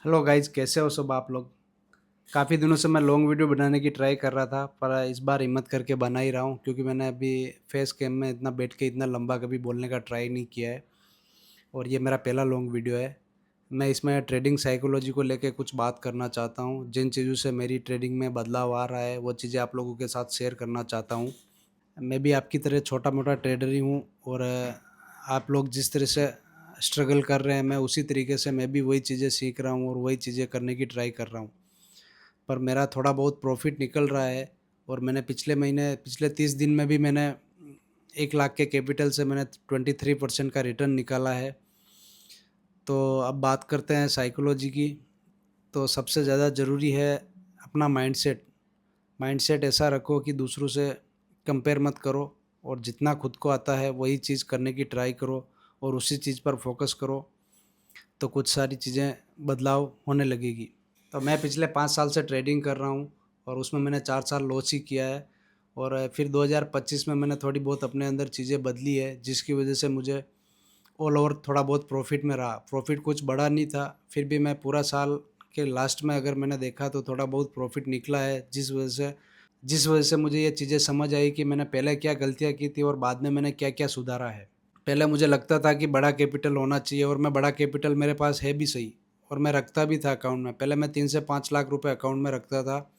Hello guys, कैसे हो सब आप लोग। काफ़ी दिनों से मैं लॉन्ग वीडियो बनाने की ट्राई कर रहा था, पर इस बार हिम्मत करके बना ही रहा हूँ क्योंकि मैंने अभी फेस कैम में इतना बैठ के इतना लंबा कभी बोलने का ट्राई नहीं किया है। और ये मेरा पहला लॉन्ग वीडियो है। मैं इसमें ट्रेडिंग साइकोलॉजी को लेके कुछ बात करना चाहता हूँ। जिन चीज़ों से मेरी ट्रेडिंग में बदलाव आ रहा है वो चीज़ें आप लोगों के साथ शेयर करना चाहता हूँ। मैं भी आपकी तरह छोटा मोटा ट्रेडर ही हूँ और आप लोग जिस तरह से स्ट्रगल कर रहे हैं, मैं उसी तरीके से मैं भी वही चीज़ें सीख रहा हूँ और वही चीज़ें करने की ट्राई कर रहा हूँ। पर मेरा थोड़ा बहुत प्रॉफ़िट निकल रहा है और मैंने पिछले 30 दिन में भी मैंने 1 लाख के कैपिटल से मैंने 23% का रिटर्न निकाला है। तो अब बात करते हैं साइकोलॉजी की। तो सबसे ज़्यादा ज़रूरी है अपना माइंडसेट। माइंडसेट ऐसा रखो कि दूसरों से कंपेयर मत करो और जितना खुद को आता है वही चीज़ करने की ट्राई करो और उसी चीज़ पर फोकस करो, तो कुछ सारी चीज़ें बदलाव होने लगेगी। तो मैं पिछले 5 साल से ट्रेडिंग कर रहा हूँ और उसमें मैंने 4 साल लॉस ही किया है। और फिर 2025 में मैंने थोड़ी बहुत अपने अंदर चीज़ें बदली है, जिसकी वजह से मुझे ऑल ओवर थोड़ा बहुत प्रॉफ़िट में रहा। प्रॉफ़िट कुछ बड़ा नहीं था, फिर भी मैं पूरा साल के लास्ट में अगर मैंने देखा तो थोड़ा बहुत प्रॉफ़िट निकला है, जिस वजह से मुझे ये चीज़ें समझ आई कि मैंने पहले क्या गलतियाँ की थी और बाद में मैंने क्या-क्या सुधारा है। पहले मुझे लगता था कि बड़ा कैपिटल होना चाहिए और मैं बड़ा कैपिटल मेरे पास है भी सही और मैं रखता भी था अकाउंट में। पहले मैं 3 से 5 लाख रुपए अकाउंट में रखता था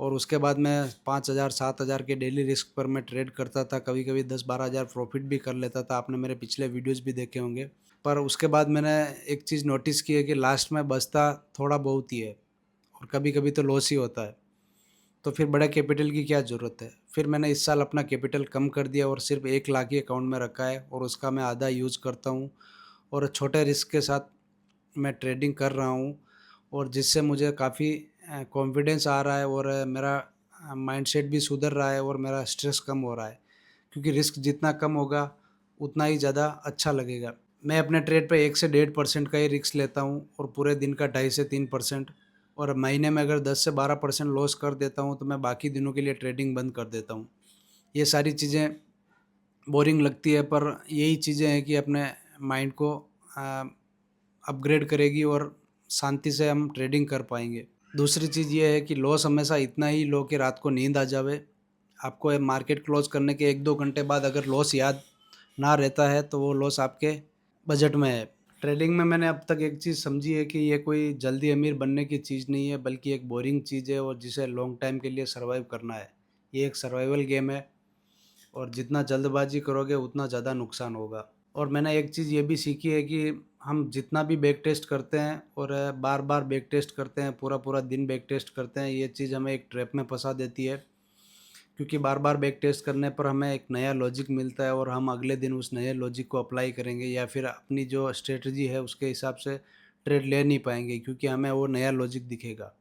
और उसके बाद मैं 5,000 7,000 के डेली रिस्क पर मैं ट्रेड करता था। कभी-कभी 10-12 हज़ार प्रॉफ़िट भी कर लेता था। आपने मेरे पिछले वीडियोज़ भी देखे होंगे। पर उसके बाद मैंने एक चीज़ नोटिस की है कि लास्ट में बचता थोड़ा बहुत ही है और कभी-कभी तो लॉस ही होता है। तो फिर बड़े कैपिटल की क्या ज़रूरत है? फिर मैंने इस साल अपना कैपिटल कम कर दिया और सिर्फ़ 1 लाख ही अकाउंट में रखा है और उसका मैं आधा यूज़ करता हूँ और छोटे रिस्क के साथ मैं ट्रेडिंग कर रहा हूँ और जिससे मुझे काफ़ी कॉन्फिडेंस आ रहा है और मेरा माइंडसेट भी सुधर रहा है और मेरा स्ट्रेस कम हो रहा है। क्योंकि रिस्क जितना कम होगा, उतना ही ज़्यादा अच्छा लगेगा। मैं अपने ट्रेड पे 1 से 1.5% का ही रिस्क लेता हूँ और पूरे दिन का 2.5 से 3%। और महीने में अगर 10 से 12% लॉस कर देता हूँ, तो मैं बाकी दिनों के लिए ट्रेडिंग बंद कर देता हूँ। ये सारी चीज़ें बोरिंग लगती है, पर यही चीज़ें हैं कि अपने माइंड को अ, अपग्रेड करेगी और शांति से हम ट्रेडिंग कर पाएँगे। दूसरी चीज़ ये है कि लॉस हमेशा इतना ही लो कि रात को नींद आ जावे। आपको ये मार्केट क्लोज़ करने के 1-2 घंटे बाद अगर लॉस याद ना रहता है, तो वो लॉस आपके बजट में है। ट्रेडिंग में मैंने अब तक एक चीज़ समझी है कि ये कोई जल्दी अमीर बनने की चीज़ नहीं है, बल्कि एक बोरिंग चीज़ है और जिसे लॉन्ग टाइम के लिए सर्वाइव करना है। ये एक सर्वाइवल गेम है और जितना जल्दबाज़ी करोगे उतना ज़्यादा नुकसान होगा। और मैंने एक चीज़ ये भी सीखी है कि हम जितना भी बैक टेस्ट करते हैं और बार-बार बैक टेस्ट करते हैं, पूरा-पूरा दिन बैक टेस्ट करते हैं, ये चीज़ हमें एक ट्रैप में फँसा देती है। क्योंकि बार-बार बैक टेस्ट करने पर हमें एक नया लॉजिक मिलता है और हम अगले दिन उस नए लॉजिक को अप्लाई करेंगे या फिर अपनी जो स्ट्रैटेजी है उसके हिसाब से ट्रेड ले नहीं पाएँगे, क्योंकि हमें वो नया लॉजिक दिखेगा।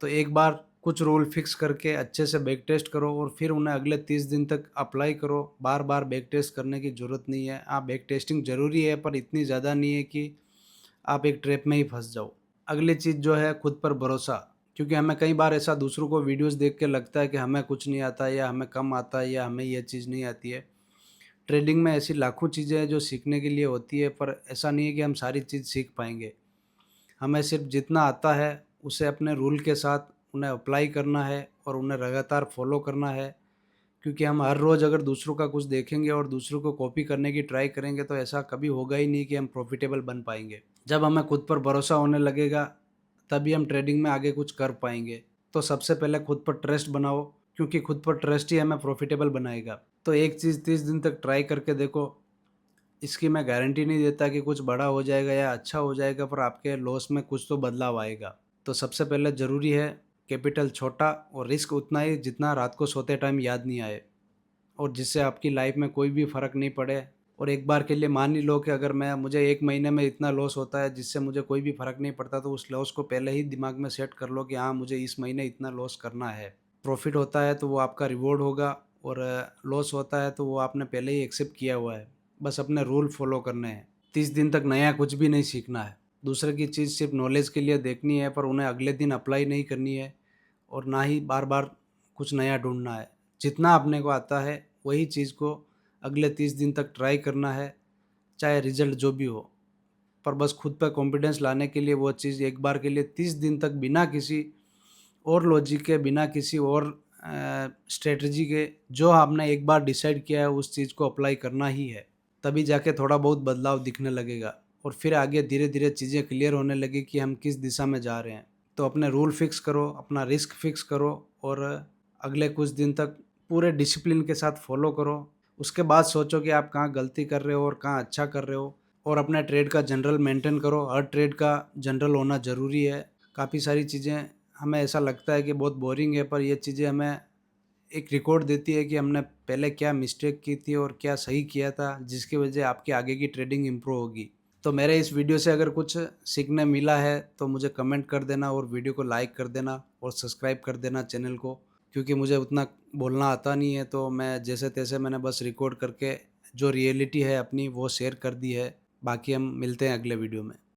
तो एक बार कुछ रूल फिक्स करके अच्छे से बैक टेस्ट करो और फिर उन्हें अगले 30 दिन तक अप्लाई करो। बार-बार बैक टेस्ट करने की ज़रूरत नहीं है। हाँ, बैक टेस्टिंग ज़रूरी है, पर इतनी ज़्यादा नहीं है कि आप एक ट्रैप में ही फँस जाओ। अगली चीज़ जो है, खुद पर भरोसा। क्योंकि हमें कई बार ऐसा दूसरों को वीडियोज़ देख के लगता है कि हमें कुछ नहीं आता या हमें कम आता है या हमें ये चीज़ नहीं आती है। ट्रेडिंग में ऐसी लाखों चीज़ें हैं जो सीखने के लिए होती है, पर ऐसा नहीं है कि हम सारी चीज़ सीख पाएँगे। हमें सिर्फ़ जितना आता है उसे अपने रूल के साथ उन्हें अप्लाई करना है और उन्हें लगातार फ़ॉलो करना है। क्योंकि हम हर रोज़ अगर दूसरों का कुछ देखेंगे और दूसरों को कॉपी करने की ट्राई करेंगे, तो ऐसा कभी होगा ही नहीं कि हम प्रॉफ़िटेबल बन पाएँगे। जब हमें खुद पर भरोसा होने लगेगा, तभी हम ट्रेडिंग में आगे कुछ कर पाएँगे। तो सबसे पहले खुद पर ट्रस्ट बनाओ, क्योंकि खुद पर ट्रस्ट ही हमें प्रॉफ़िटेबल बनाएगा। तो एक चीज़ 30 दिन तक ट्राई करके देखो। इसकी मैं गारंटी नहीं देता कि कुछ बड़ा हो जाएगा या अच्छा हो जाएगा, पर आपके लॉस में कुछ तो बदलाव आएगा। तो सबसे पहले ज़रूरी है कैपिटल छोटा और रिस्क उतना ही जितना रात को सोते टाइम याद नहीं आए और जिससे आपकी लाइफ में कोई भी फ़र्क नहीं पड़े। और एक बार के लिए मान ही लो कि अगर मैं मुझे 1 महीने में इतना लॉस होता है जिससे मुझे कोई भी फ़र्क नहीं पड़ता, तो उस लॉस को पहले ही दिमाग में सेट कर लो कि हाँ, मुझे इस महीने इतना लॉस करना है। प्रॉफ़िट होता है तो वो आपका रिवॉर्ड होगा और लॉस होता है तो वो आपने पहले ही एक्सेप्ट किया हुआ है। बस अपने रूल फ़ॉलो करने हैं। 30 दिन तक नया कुछ भी नहीं सीखना है। दूसरे की चीज़ सिर्फ़ नॉलेज के लिए देखनी है, पर उन्हें अगले दिन अप्लाई नहीं करनी है और ना ही बार-बार कुछ नया ढूँढना है। जितना अपने को आता है वही चीज़ को अगले 30 दिन तक ट्राई करना है, चाहे रिज़ल्ट जो भी हो। पर बस खुद पे कॉन्फिडेंस लाने के लिए वो चीज़ एक बार के लिए 30 दिन तक बिना किसी और लॉजिक के, बिना किसी और स्ट्रेटजी के, जो आपने एक बार डिसाइड किया है उस चीज़ को अप्लाई करना ही है। तभी जाके थोड़ा बहुत बदलाव दिखने लगेगा और फिर आगे धीरे-धीरे चीज़ें क्लियर होने लगी कि हम किस दिशा में जा रहे हैं। तो अपने रूल फिक्स करो, अपना रिस्क फिक्स करो और अगले कुछ दिन तक पूरे डिसिप्लिन के साथ फॉलो करो। उसके बाद सोचो कि आप कहाँ गलती कर रहे हो और कहाँ अच्छा कर रहे हो, और अपने ट्रेड का जनरल मेंटेन करो। हर ट्रेड का जनरल होना ज़रूरी है। काफ़ी सारी चीज़ें हमें ऐसा लगता है कि बहुत बोरिंग है, पर ये चीज़ें हमें एक रिकॉर्ड देती है कि हमने पहले क्या मिस्टेक की थी और क्या सही किया था, जिसकी वजह आपकी आगे की ट्रेडिंग इम्प्रूव होगी। तो मेरे इस वीडियो से अगर कुछ सीखने मिला है तो मुझे कमेंट कर देना और वीडियो को लाइक कर देना और सब्सक्राइब कर देना चैनल को, क्योंकि मुझे उतना बोलना आता नहीं है, तो मैं जैसे तैसे मैंने बस रिकॉर्ड करके जो रियलिटी है अपनी वो शेयर कर दी है। बाकी हम मिलते हैं अगले वीडियो में।